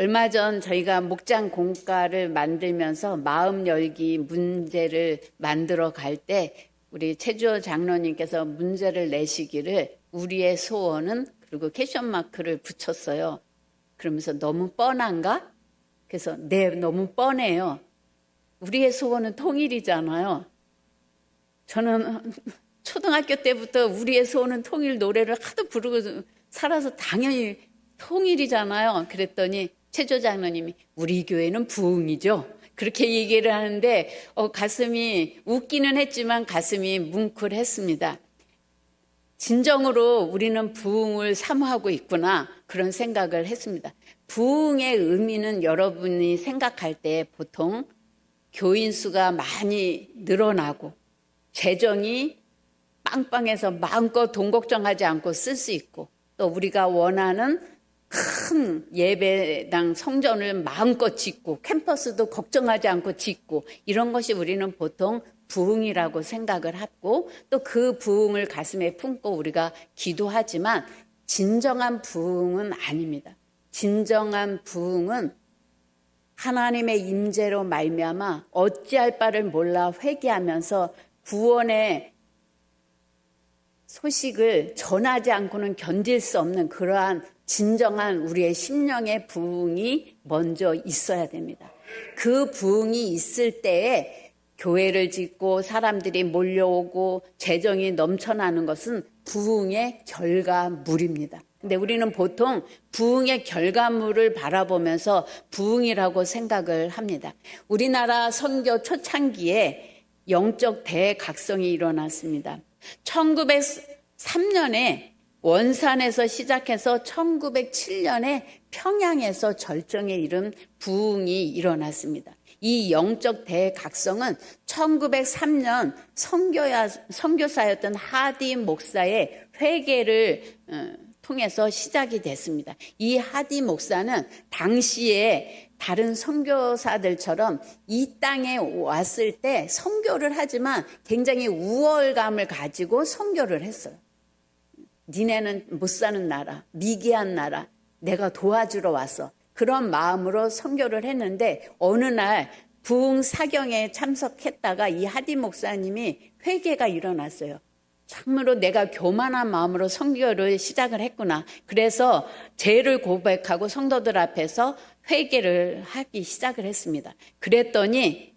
얼마 전 저희가 목장 공과를 만들면서 마음 열기 문제를 만들어 갈 때 우리 최주호 장로님께서 문제를 내시기를 우리의 소원은 그리고 캐션 마크를 붙였어요. 그러면서 너무 뻔한가? 그래서 네, 너무 뻔해요. 우리의 소원은 통일이잖아요. 저는 초등학교 때부터 우리의 소원은 통일 노래를 하도 부르고 살아서 당연히 통일이잖아요. 그랬더니 최조 장로님이 우리 교회는 부흥이죠. 그렇게 얘기를 하는데 가슴이 웃기는 했지만 가슴이 뭉클했습니다. 진정으로 우리는 부흥을 사모하고 있구나 그런 생각을 했습니다. 부흥의 의미는 여러분이 생각할 때 보통 교인 수가 많이 늘어나고 재정이 빵빵해서 마음껏 돈 걱정하지 않고 쓸 수 있고 또 우리가 원하는 큰 예배당 성전을 마음껏 짓고 캠퍼스도 걱정하지 않고 짓고 이런 것이 우리는 보통 부흥이라고 생각을 하고 또 그 부흥을 가슴에 품고 우리가 기도하지만 진정한 부흥은 아닙니다. 진정한 부흥은 하나님의 임재로 말미암아 어찌할 바를 몰라 회개하면서 구원의 소식을 전하지 않고는 견딜 수 없는 그러한 진정한 우리의 심령의 부흥이 먼저 있어야 됩니다. 그 부흥이 있을 때에 교회를 짓고 사람들이 몰려오고 재정이 넘쳐나는 것은 부흥의 결과물입니다. 근데 우리는 보통 부흥의 결과물을 바라보면서 부흥이라고 생각을 합니다. 우리나라 선교 초창기에 영적 대각성이 일어났습니다. 1903년에 원산에서 시작해서 1907년에 평양에서 절정에 이른 부흥이 일어났습니다. 이 영적 대각성은 1903년 선교사였던 하디 목사의 회개를 통해서 시작이 됐습니다. 이 하디 목사는 당시에 다른 선교사들처럼 이 땅에 왔을 때 선교를 하지만 굉장히 우월감을 가지고 선교를 했어요. 니네는 못 사는 나라, 미개한 나라, 내가 도와주러 왔어. 그런 마음으로 선교를 했는데 어느 날 부흥 사경에 참석했다가 이 하디 목사님이 회개가 일어났어요. 참으로 내가 교만한 마음으로 선교를 시작을 했구나. 그래서 죄를 고백하고 성도들 앞에서 회개를 하기 시작을 했습니다. 그랬더니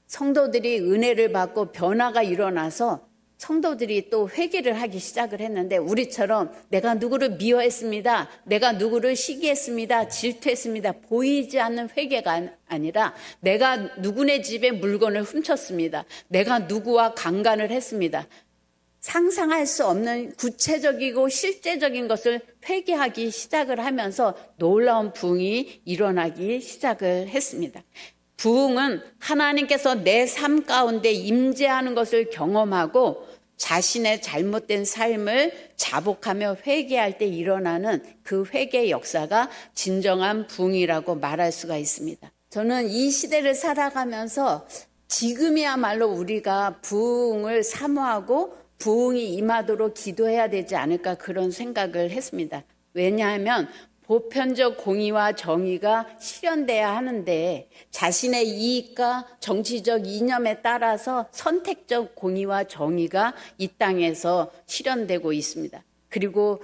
성도들이 은혜를 받고 변화가 일어나서 성도들이 또 회개를 하기 시작을 했는데 우리처럼 내가 누구를 미워했습니다. 내가 누구를 시기했습니다. 질투했습니다. 보이지 않는 회개가 아니라 내가 누구네 집에 물건을 훔쳤습니다. 내가 누구와 강간을 했습니다. 상상할 수 없는 구체적이고 실제적인 것을 회개하기 시작을 하면서 놀라운 부흥이 일어나기 시작을 했습니다. 부흥은 하나님께서 내 삶 가운데 임재하는 것을 경험하고 자신의 잘못된 삶을 자복하며 회개할 때 일어나는 그 회개 역사가 진정한 부흥이라고 말할 수가 있습니다. 저는 이 시대를 살아가면서 지금이야말로 우리가 부흥을 사모하고 부흥이 임하도록 기도해야 되지 않을까 그런 생각을 했습니다. 왜냐하면 보편적 공의와 정의가 실현돼야 하는데 자신의 이익과 정치적 이념에 따라서 선택적 공의와 정의가 이 땅에서 실현되고 있습니다. 그리고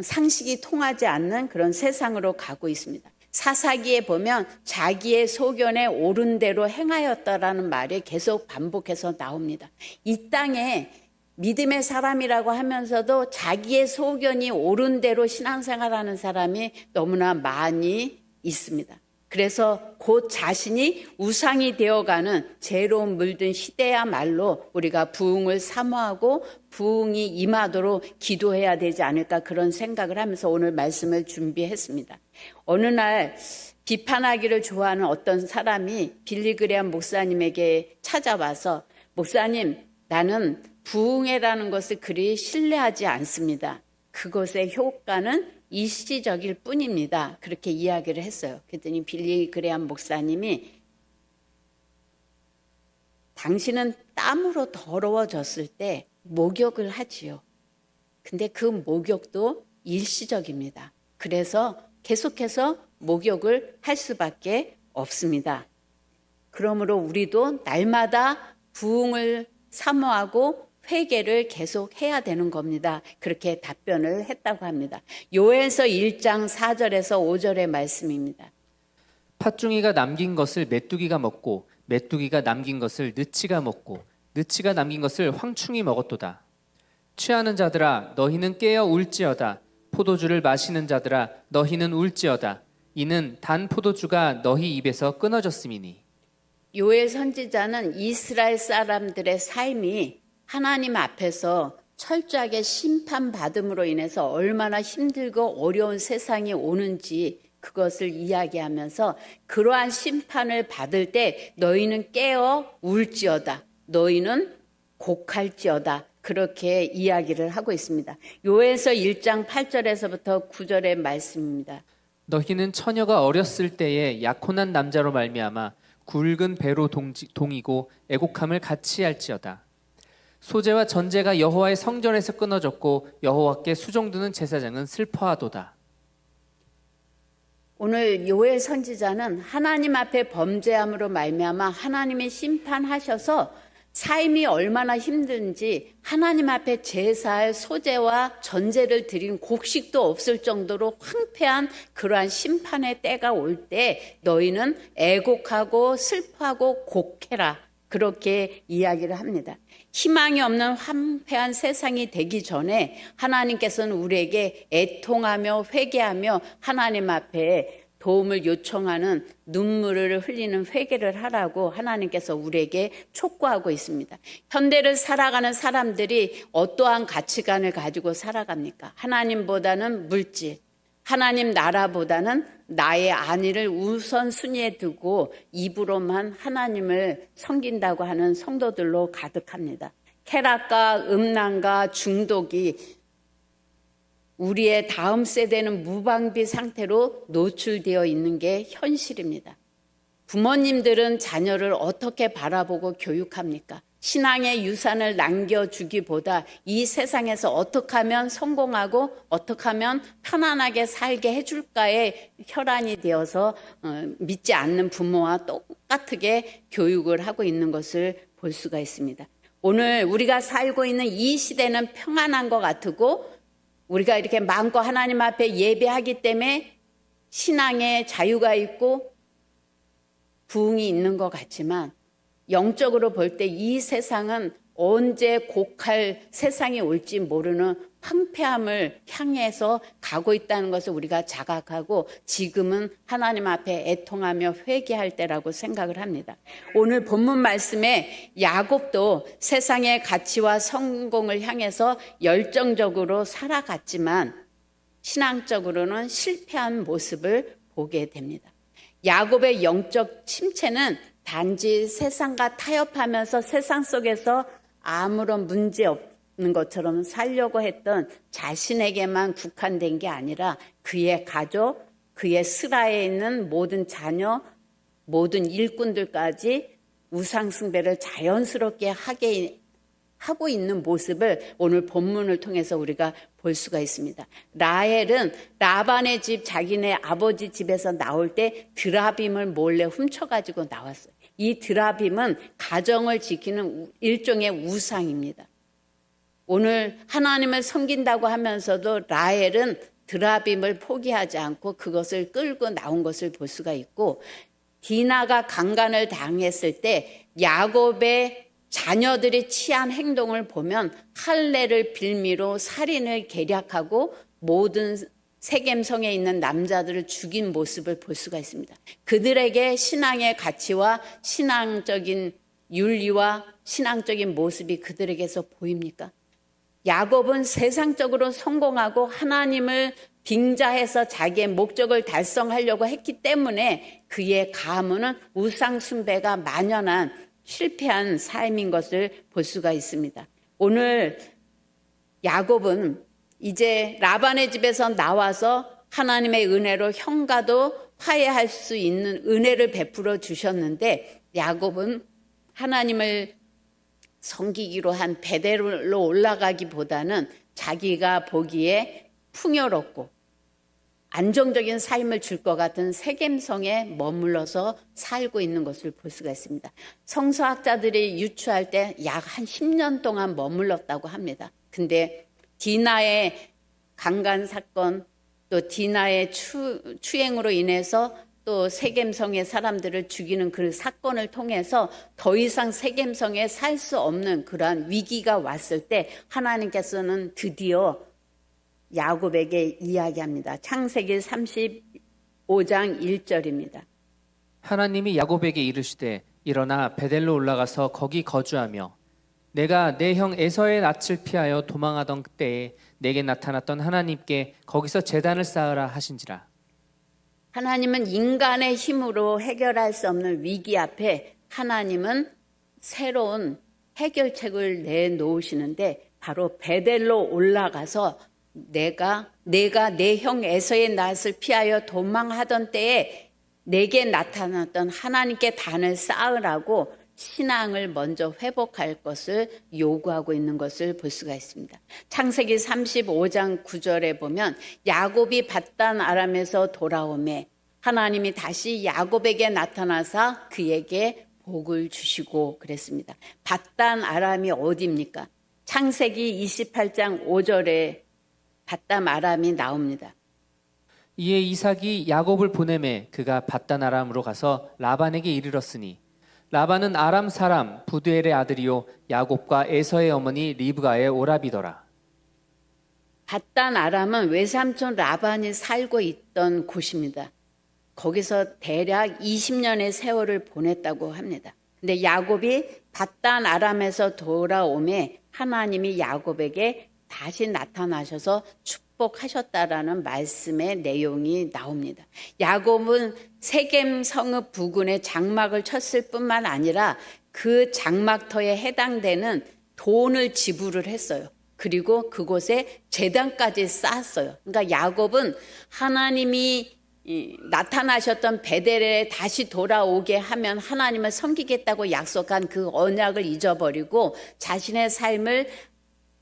상식이 통하지 않는 그런 세상으로 가고 있습니다. 사사기에 보면 자기의 소견에 옳은 대로 행하였다라는 말이 계속 반복해서 나옵니다. 이 땅에 믿음의 사람이라고 하면서도 자기의 소견이 옳은 대로 신앙생활하는 사람이 너무나 많이 있습니다. 그래서 곧 자신이 우상이 되어가는 죄로 물든 시대야말로 우리가 부흥을 사모하고 부흥이 임하도록 기도해야 되지 않을까 그런 생각을 하면서 오늘 말씀을 준비했습니다. 어느 날 비판하기를 좋아하는 어떤 사람이 빌리그레암 목사님에게 찾아와서 목사님, 나는 부흥회라는 것을 그리 신뢰하지 않습니다. 그것의 효과는 일시적일 뿐입니다. 그렇게 이야기를 했어요. 그랬더니 빌리 그레암 목사님이 당신은 땀으로 더러워졌을 때 목욕을 하지요. 근데 그 목욕도 일시적입니다. 그래서 계속해서 목욕을 할 수밖에 없습니다. 그러므로 우리도 날마다 부흥을 사모하고 회개를 계속 해야 되는 겁니다. 그렇게 답변을 했다고 합니다. 요엘서 1장 4절에서 5절의 말씀입니다. 팥중이가 남긴 것을 메뚜기가 먹고 메뚜기가 남긴 것을 느치가 먹고 느치가 남긴 것을 황충이 먹었도다. 취하는 자들아 너희는 깨어 울지어다. 포도주를 마시는 자들아 너희는 울지어다. 이는 단 포도주가 너희 입에서 끊어졌음이니. 요엘 선지자는 이스라엘 사람들의 삶이 하나님 앞에서 철저하게 심판받음으로 인해서 얼마나 힘들고 어려운 세상이 오는지 그것을 이야기하면서 그러한 심판을 받을 때 너희는 깨어 울지어다. 너희는 곡할지어다. 그렇게 이야기를 하고 있습니다. 요엘서 1장 8절에서부터 9절의 말씀입니다. 너희는 처녀가 어렸을 때에 약혼한 남자로 말미암아 굵은 배로 동이고 애곡함을 같이 할지어다. 소재와 전제가 여호와의 성전에서 끊어졌고 여호와께 수종드는 제사장은 슬퍼하도다. 오늘 요엘 선지자는 하나님 앞에 범죄함으로 말미암아 하나님이 심판하셔서 삶이 얼마나 힘든지 하나님 앞에 제사의 소재와 전제를 드린 곡식도 없을 정도로 황폐한 그러한 심판의 때가 올 때 너희는 애곡하고 슬퍼하고 곡해라. 그렇게 이야기를 합니다. 희망이 없는 황폐한 세상이 되기 전에 하나님께서는 우리에게 애통하며 회개하며 하나님 앞에 도움을 요청하는 눈물을 흘리는 회개를 하라고 하나님께서 우리에게 촉구하고 있습니다. 현대를 살아가는 사람들이 어떠한 가치관을 가지고 살아갑니까? 하나님보다는 물질, 하나님 나라보다는 나의 안위를 우선순위에 두고 입으로만 하나님을 섬긴다고 하는 성도들로 가득합니다. 쾌락과 음란과 중독이 우리의 다음 세대는 무방비 상태로 노출되어 있는 게 현실입니다. 부모님들은 자녀를 어떻게 바라보고 교육합니까? 신앙의 유산을 남겨주기보다 이 세상에서 어떻게 하면 성공하고 어떻게 하면 편안하게 살게 해줄까에 혈안이 되어서 믿지 않는 부모와 똑같게 교육을 하고 있는 것을 볼 수가 있습니다. 오늘 우리가 살고 있는 이 시대는 평안한 것 같고 우리가 이렇게 마음껏 하나님 앞에 예배하기 때문에 신앙의 자유가 있고 부흥이 있는 것 같지만 영적으로 볼 때 이 세상은 언제 곡할 세상이 올지 모르는 황폐함을 향해서 가고 있다는 것을 우리가 자각하고 지금은 하나님 앞에 애통하며 회개할 때라고 생각을 합니다. 오늘 본문 말씀에 야곱도 세상의 가치와 성공을 향해서 열정적으로 살아갔지만 신앙적으로는 실패한 모습을 보게 됩니다. 야곱의 영적 침체는 단지 세상과 타협하면서 세상 속에서 아무런 문제 없는 것처럼 살려고 했던 자신에게만 국한된 게 아니라 그의 가족, 그의 스라에 있는 모든 자녀, 모든 일꾼들까지 우상숭배를 자연스럽게 하고 있는 모습을 오늘 본문을 통해서 우리가 볼 수가 있습니다. 라헬은 라반의 집, 자기네 아버지 집에서 나올 때 드라빔을 몰래 훔쳐가지고 나왔어요. 이 드라빔은 가정을 지키는 일종의 우상입니다. 오늘 하나님을 섬긴다고 하면서도 라헬은 드라빔을 포기하지 않고 그것을 끌고 나온 것을 볼 수가 있고 디나가 강간을 당했을 때 야곱의 자녀들이 취한 행동을 보면 할례를 빌미로 살인을 계략하고 모든 세겜성에 있는 남자들을 죽인 모습을 볼 수가 있습니다. 그들에게 신앙의 가치와 신앙적인 윤리와 신앙적인 모습이 그들에게서 보입니까? 야곱은 세상적으로 성공하고 하나님을 빙자해서 자기의 목적을 달성하려고 했기 때문에 그의 가문은 우상숭배가 만연한 실패한 삶인 것을 볼 수가 있습니다. 오늘 야곱은 이제 라반의 집에서 나와서 하나님의 은혜로 형과도 화해할 수 있는 은혜를 베풀어 주셨는데 야곱은 하나님을 섬기기로 한 베델로 올라가기보다는 자기가 보기에 풍요롭고 안정적인 삶을 줄 것 같은 세겜성에 머물러서 살고 있는 것을 볼 수가 있습니다. 성서학자들이 유추할 때 약 한 10년 동안 머물렀다고 합니다. 근데 디나의 강간 사건, 또 디나의 추행으로 인해서 또 세겜성의 사람들을 죽이는 그 사건을 통해서 더 이상 세겜성에 살 수 없는 그러한 위기가 왔을 때 하나님께서는 드디어 야곱에게 이야기합니다. 창세기 35장 1절입니다. 하나님이 야곱에게 이르시되 일어나 베델로 올라가서 거기 거주하며 내가 내 형 에서의 낯을 피하여 도망하던 그때에 내게 나타났던 하나님께 거기서 제단을 쌓으라 하신지라. 하나님은 인간의 힘으로 해결할 수 없는 위기 앞에 하나님은 새로운 해결책을 내놓으시는데 바로 베델로 올라가서 내가 내 형 에서의 낯을 피하여 도망하던 때에 내게 나타났던 하나님께 단을 쌓으라고 신앙을 먼저 회복할 것을 요구하고 있는 것을 볼 수가 있습니다. 창세기 35장 9절에 보면 야곱이 밧단 아람에서 돌아오매 하나님이 다시 야곱에게 나타나사 그에게 복을 주시고 그랬습니다. 밧단 아람이 어디입니까? 창세기 28장 5절에 밧단 아람이 나옵니다. 이에 이삭이 야곱을 보내매 그가 밧단 아람으로 가서 라반에게 이르렀으니 라반은 아람 사람 부두엘의 아들이요 야곱과 에서의 어머니 리브가의 오라비더라. 밧단 아람은 외삼촌 라반이 살고 있던 곳입니다. 거기서 대략 20년의 세월을 보냈다고 합니다. 근데 야곱이 밧단 아람에서 돌아오매 하나님이 야곱에게 다시 나타나셔서 축복하셨다라는 말씀의 내용이 나옵니다. 야곱은 세겜 성읍 부근에 장막을 쳤을 뿐만 아니라 그 장막터에 해당되는 돈을 지불을 했어요. 그리고 그곳에 제단까지 쌓았어요. 그러니까 야곱은 하나님이 나타나셨던 베델에 다시 돌아오게 하면 하나님을 섬기겠다고 약속한 그 언약을 잊어버리고 자신의 삶을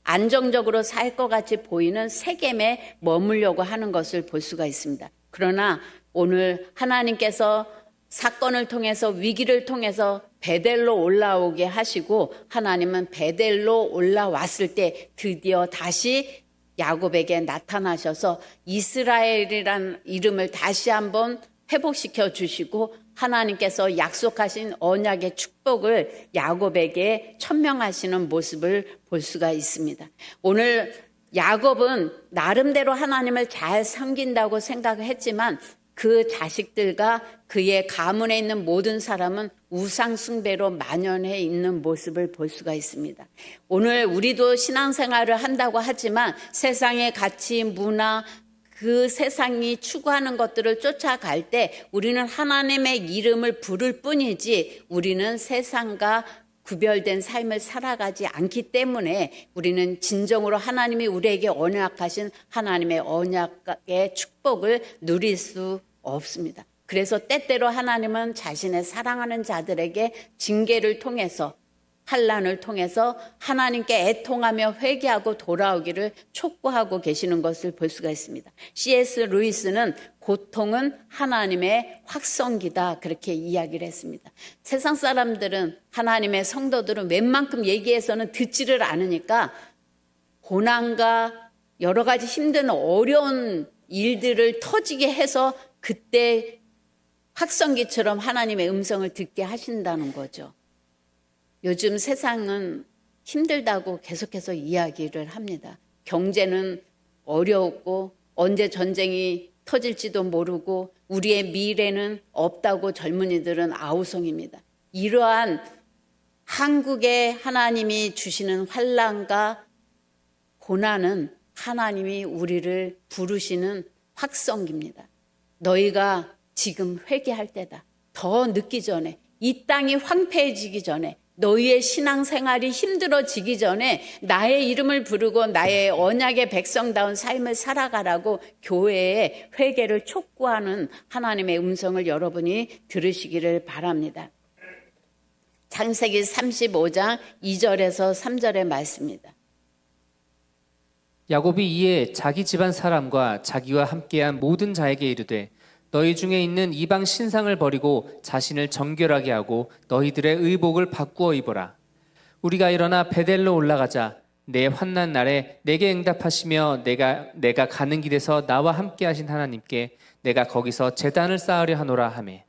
안정적으로 살 것 같이 보이는 세겜에 머물려고 하는 것을 볼 수가 있습니다. 그러나 오늘 하나님께서 사건을 통해서 위기를 통해서 베델로 올라오게 하시고 하나님은 베델로 올라왔을 때 드디어 다시 야곱에게 나타나셔서 이스라엘이란 이름을 다시 한번 회복시켜 주시고 하나님께서 약속하신 언약의 축복을 야곱에게 천명하시는 모습을 볼 수가 있습니다. 오늘 야곱은 나름대로 하나님을 잘 섬긴다고 생각했지만 그 자식들과 그의 가문에 있는 모든 사람은 우상 숭배로 만연해 있는 모습을 볼 수가 있습니다. 오늘 우리도 신앙생활을 한다고 하지만 세상의 가치, 문화, 그 세상이 추구하는 것들을 쫓아갈 때 우리는 하나님의 이름을 부를 뿐이지 우리는 세상과 구별된 삶을 살아가지 않기 때문에 우리는 진정으로 하나님이 우리에게 언약하신 하나님의 언약의 축복을 누릴 수 없습니다. 그래서 때때로 하나님은 자신의 사랑하는 자들에게 징계를 통해서 환난을 통해서 하나님께 애통하며 회개하고 돌아오기를 촉구하고 계시는 것을 볼 수가 있습니다. C.S. 루이스는 고통은 하나님의 확성기다 그렇게 이야기를 했습니다. 세상 사람들은 하나님의 성도들은 웬만큼 얘기해서는 듣지를 않으니까 고난과 여러 가지 힘든 어려운 일들을 터지게 해서 그때 확성기처럼 하나님의 음성을 듣게 하신다는 거죠. 요즘 세상은 힘들다고 계속해서 이야기를 합니다. 경제는 어려웠고 언제 전쟁이 터질지도 모르고 우리의 미래는 없다고 젊은이들은 아우성입니다. 이러한 한국에 하나님이 주시는 환난과 고난은 하나님이 우리를 부르시는 확성기입니다. 너희가 지금 회개할 때다. 더 늦기 전에 이 땅이 황폐해지기 전에 너희의 신앙생활이 힘들어지기 전에 나의 이름을 부르고 나의 언약의 백성다운 삶을 살아가라고 교회에 회개를 촉구하는 하나님의 음성을 여러분이 들으시기를 바랍니다. 창세기 35장 2절에서 3절의 말씀입니다. 야곱이 이에 자기 집안 사람과 자기와 함께한 모든 자에게 이르되 너희 중에 있는 이방 신상을 버리고 자신을 정결하게 하고 너희들의 의복을 바꾸어 입어라. 우리가 일어나 베델로 올라가자. 내 환난 날에 내게 응답하시며 내가 가는 길에서 나와 함께 하신 하나님께 내가 거기서 제단을 쌓으려 하노라 하매.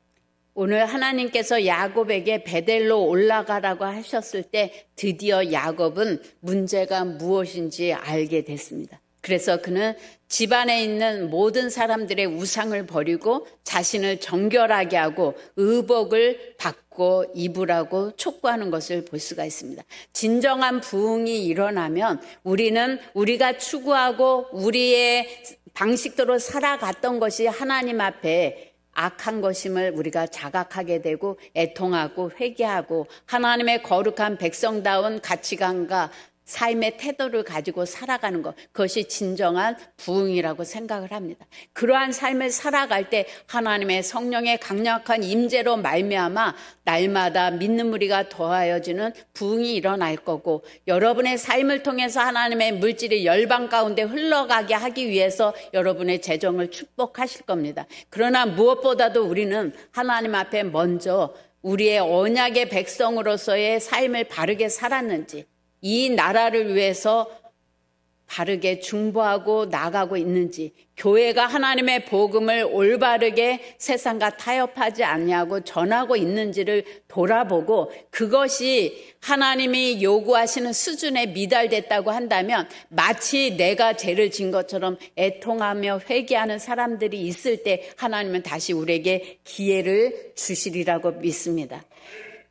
오늘 하나님께서 야곱에게 베델로 올라가라고 하셨을 때 드디어 야곱은 문제가 무엇인지 알게 됐습니다. 그래서 그는 집안에 있는 모든 사람들의 우상을 버리고 자신을 정결하게 하고 의복을 받고 입으라고 촉구하는 것을 볼 수가 있습니다. 진정한 부흥이 일어나면 우리는 우리가 추구하고 우리의 방식대로 살아갔던 것이 하나님 앞에 악한 것임을 우리가 자각하게 되고 애통하고 회개하고 하나님의 거룩한 백성다운 가치관과 삶의 태도를 가지고 살아가는 것, 그것이 진정한 부흥이라고 생각을 합니다. 그러한 삶을 살아갈 때 하나님의 성령의 강력한 임재로 말미암아 날마다 믿는 무리가 더하여지는 부흥이 일어날 거고, 여러분의 삶을 통해서 하나님의 물질이 열방 가운데 흘러가게 하기 위해서 여러분의 재정을 축복하실 겁니다. 그러나 무엇보다도 우리는 하나님 앞에 먼저 우리의 언약의 백성으로서의 삶을 바르게 살았는지, 이 나라를 위해서 바르게 중보하고 나가고 있는지, 교회가 하나님의 복음을 올바르게 세상과 타협하지 않냐고 전하고 있는지를 돌아보고 그것이 하나님이 요구하시는 수준에 미달됐다고 한다면 마치 내가 죄를 진 것처럼 애통하며 회개하는 사람들이 있을 때 하나님은 다시 우리에게 기회를 주시리라고 믿습니다.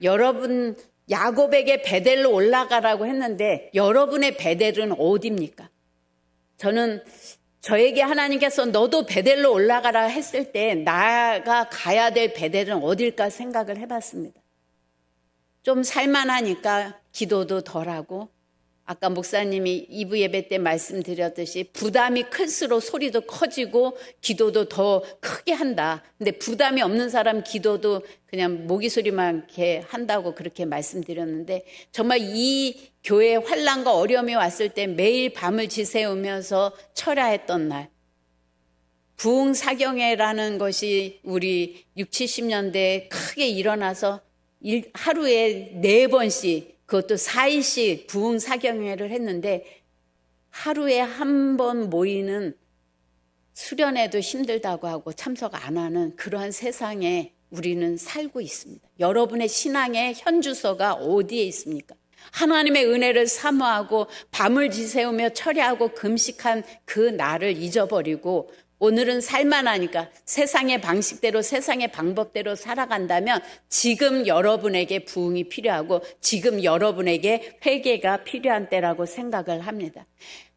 여러분, 야곱에게 베델로 올라가라고 했는데 여러분의 베델은 어디입니까? 저는 저에게 하나님께서 너도 베델로 올라가라 했을 때 나가 가야 될 베델은 어딜까 생각을 해봤습니다. 좀 살만하니까 기도도 덜하고, 아까 목사님이 2부 예배 때 말씀드렸듯이 부담이 클수록 소리도 커지고 기도도 더 크게 한다. 근데 부담이 없는 사람 기도도 그냥 모기 소리만 이렇게 한다고 그렇게 말씀드렸는데, 정말 이 교회에 환난과 어려움이 왔을 때 매일 밤을 지새우면서 철야했던 날, 부흥사경회라는 것이 우리 60, 70년대에 크게 일어나서 하루에 4번씩, 그것도 4일씩 부흥사경회를 했는데 하루에 한 번 모이는 수련회도 힘들다고 하고 참석 안 하는 그러한 세상에 우리는 살고 있습니다. 여러분의 신앙의 현주소가 어디에 있습니까? 하나님의 은혜를 사모하고 밤을 지새우며 철야하고 금식한 그 날을 잊어버리고 오늘은 살만하니까 세상의 방식대로 세상의 방법대로 살아간다면 지금 여러분에게 부흥이 필요하고 지금 여러분에게 회개가 필요한 때라고 생각을 합니다.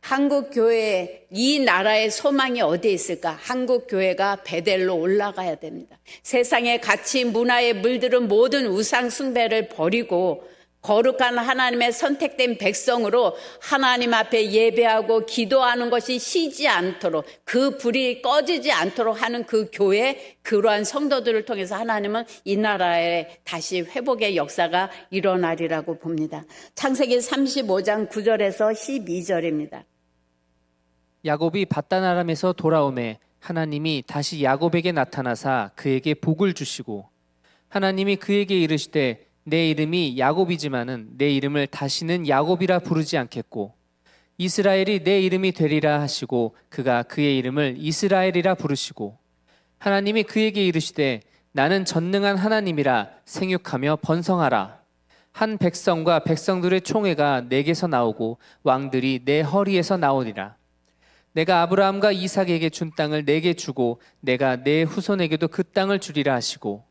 한국 교회에 이 나라의 소망이 어디에 있을까? 한국 교회가 베델로 올라가야 됩니다. 세상의 가치, 문화에 물들은 모든 우상 숭배를 버리고 거룩한 하나님의 선택된 백성으로 하나님 앞에 예배하고 기도하는 것이 쉬지 않도록, 그 불이 꺼지지 않도록 하는 그 교회, 그러한 성도들을 통해서 하나님은 이 나라에 다시 회복의 역사가 일어나리라고 봅니다. 창세기 35장 9절에서 12절입니다. 야곱이 밧단아람에서 돌아오매 하나님이 다시 야곱에게 나타나사 그에게 복을 주시고 하나님이 그에게 이르시되 내 이름이 야곱이지만은 내 이름을 다시는 야곱이라 부르지 않겠고 이스라엘이 내 이름이 되리라 하시고 그가 그의 이름을 이스라엘이라 부르시고 하나님이 그에게 이르시되 나는 전능한 하나님이라 생육하며 번성하라. 한 백성과 백성들의 총회가 내게서 나오고 왕들이 내 허리에서 나오리라. 내가 아브라함과 이삭에게 준 땅을 내게 주고 내가 내 후손에게도 그 땅을 주리라 하시고.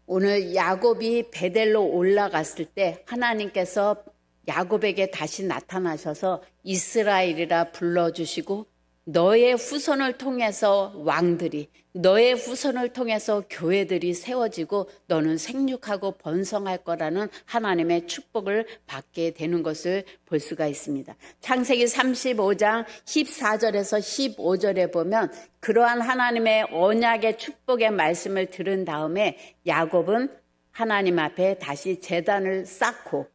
오늘 야곱이 베델로 올라갔을 때 하나님께서 야곱에게 다시 나타나셔서 이스라엘이라 불러주시고 너의 후손을 통해서 왕들이, 너의 후손을 통해서 교회들이 세워지고 너는 생육하고 번성할 거라는 하나님의 축복을 받게 되는 것을 볼 수가 있습니다. 창세기 35장 14절에서 15절에 보면 그러한 하나님의 언약의 축복의 말씀을 들은 다음에 야곱은 하나님 앞에 다시 제단을 쌓고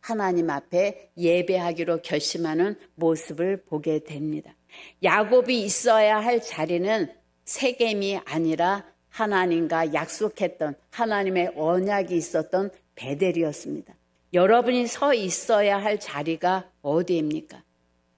하나님 앞에 예배하기로 결심하는 모습을 보게 됩니다. 야곱이 있어야 할 자리는 세겜이 아니라 하나님과 약속했던 하나님의 언약이 있었던 베델이었습니다. 여러분이 서 있어야 할 자리가 어디입니까?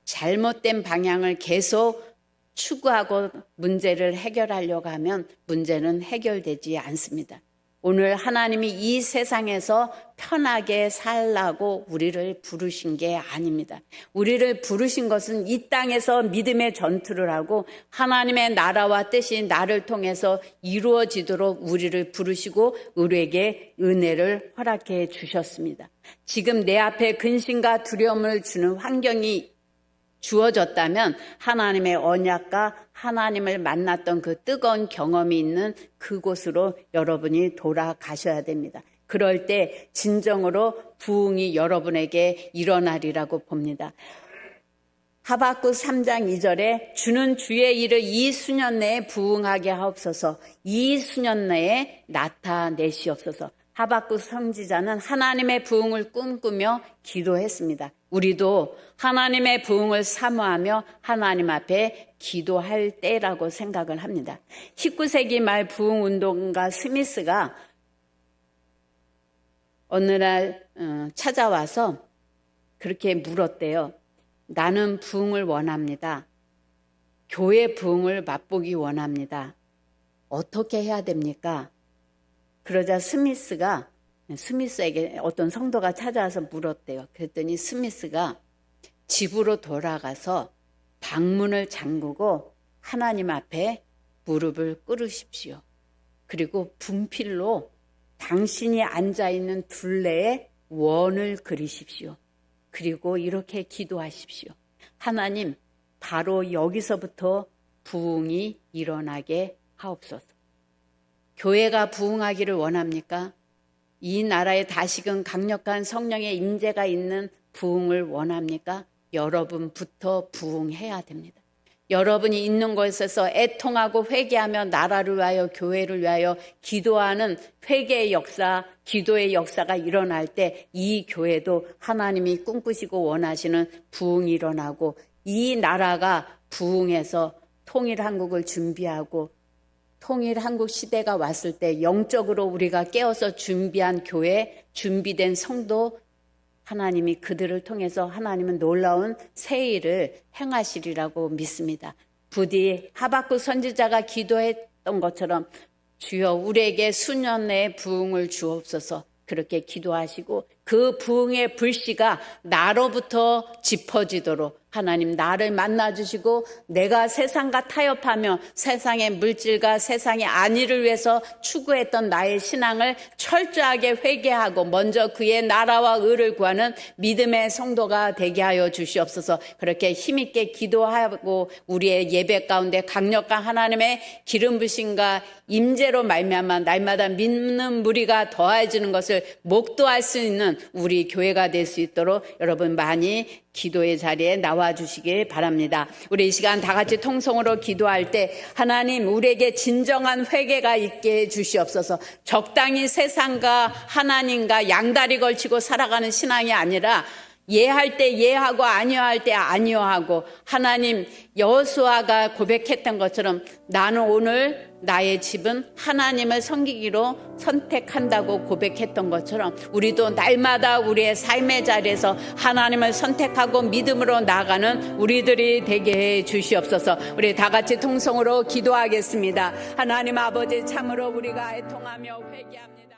잘못된 방향을 계속 추구하고 문제를 해결하려고 하면 문제는 해결되지 않습니다. 오늘 하나님이 이 세상에서 편하게 살라고 우리를 부르신 게 아닙니다. 우리를 부르신 것은 이 땅에서 믿음의 전투를 하고 하나님의 나라와 뜻이 나를 통해서 이루어지도록 우리를 부르시고 우리에게 은혜를 허락해 주셨습니다. 지금 내 앞에 근심과 두려움을 주는 환경이 주어졌다면 하나님의 언약과 하나님을 만났던 그 뜨거운 경험이 있는 그곳으로 여러분이 돌아가셔야 됩니다. 그럴 때 진정으로 부흥이 여러분에게 일어나리라고 봅니다. 하박국 3장 2절에 주는 주의 일을 이 수년 내에 부흥하게 하옵소서, 이 수년 내에 나타내시옵소서. 하박국 선지자는 하나님의 부흥을 꿈꾸며 기도했습니다. 우리도 하나님의 부흥을 사모하며 하나님 앞에 기도할 때라고 생각을 합니다. 19세기 말 부흥운동가 스미스가 어느 날 찾아와서 그렇게 물었대요. 나는 부흥을 원합니다. 교회 부흥을 맛보기 원합니다. 어떻게 해야 됩니까? 그러자 스미스에게 어떤 성도가 찾아와서 물었대요. 그랬더니 스미스가 집으로 돌아가서 방문을 잠그고 하나님 앞에 무릎을 꿇으십시오. 그리고 분필로 당신이 앉아있는 둘레에 원을 그리십시오. 그리고 이렇게 기도하십시오. 하나님, 바로 여기서부터 부흥이 일어나게 하옵소서. 교회가 부흥하기를 원합니까? 이 나라에 다시금 강력한 성령의 임재가 있는 부흥을 원합니까? 여러분부터 부흥해야 됩니다. 여러분이 있는 곳에서 애통하고 회개하며 나라를 위하여 교회를 위하여 기도하는 회개의 역사, 기도의 역사가 일어날 때 이 교회도 하나님이 꿈꾸시고 원하시는 부흥이 일어나고 이 나라가 부흥해서 통일한국을 준비하고 통일한국 시대가 왔을 때 영적으로 우리가 깨어서 준비한 교회, 준비된 성도, 하나님이 그들을 통해서 하나님은 놀라운 새 일을 행하시리라고 믿습니다. 부디 하박국 선지자가 기도했던 것처럼 주여 우리에게 수년 내에 부흥을 주옵소서, 그렇게 기도하시고 그 부흥의 불씨가 나로부터 짚어지도록 하나님 나를 만나주시고 내가 세상과 타협하며 세상의 물질과 세상의 안위를 위해서 추구했던 나의 신앙을 철저하게 회개하고 먼저 그의 나라와 의를 구하는 믿음의 성도가 되게 하여 주시옵소서. 그렇게 힘있게 기도하고 우리의 예배 가운데 강력한 하나님의 기름 부심과 임재로 말미암아 날마다 믿는 무리가 더해지는 것을 목도할 수 있는 우리 교회가 될 수 있도록 여러분 많이 기도의 자리에 나와 주시길 바랍니다. 우리 이 시간 다 같이 통성으로 기도할 때 하나님 우리에게 진정한 회개가 있게 해 주시옵소서. 적당히 세상과 하나님과 양다리 걸치고 살아가는 신앙이 아니라 예할 때 예하고 아니어할 때 아니어하고 하나님 여호수아가 고백했던 것처럼 나는 오늘 나의 집은 하나님을 섬기기로 선택한다고 고백했던 것처럼 우리도 날마다 우리의 삶의 자리에서 하나님을 선택하고 믿음으로 나아가는 우리들이 되게 해 주시옵소서. 우리 다 같이 통성으로 기도하겠습니다. 하나님 아버지, 참으로 우리가 애통하며 회개합니다.